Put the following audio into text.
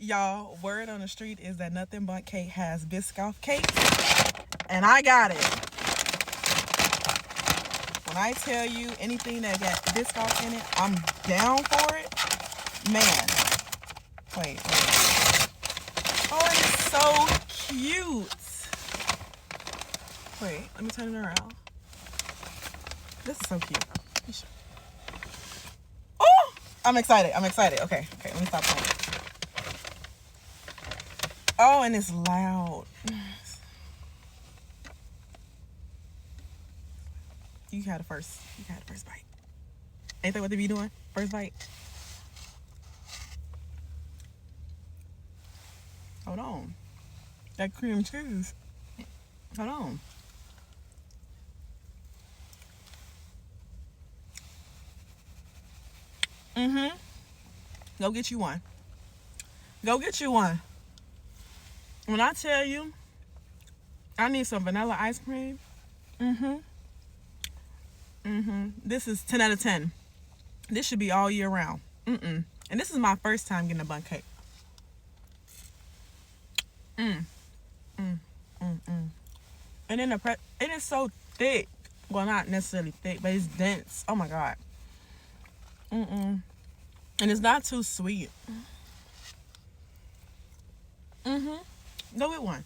Y'all, word on the street is that Nothing Bundt Cake has Biscoff cakes, and I got it. When I tell you anything that got Biscoff in it, I'm down for it. Man. Wait. Oh, it's so cute. Wait, let me turn it around. This is so cute. Oh, I'm excited. Okay, let me stop playing. Oh, and it's loud. You had the first bite. Ain't that what they be doing? First bite. Hold on. That cream cheese. Hold on. Go get you one. Go get you one. When I tell you, I need some vanilla ice cream. This is 10 out of 10. This should be all year round. And this is my first time getting a Bundt cake. And then it is so thick. Well, not necessarily thick, but it's dense. Oh my God. And it's not too sweet. Go get one.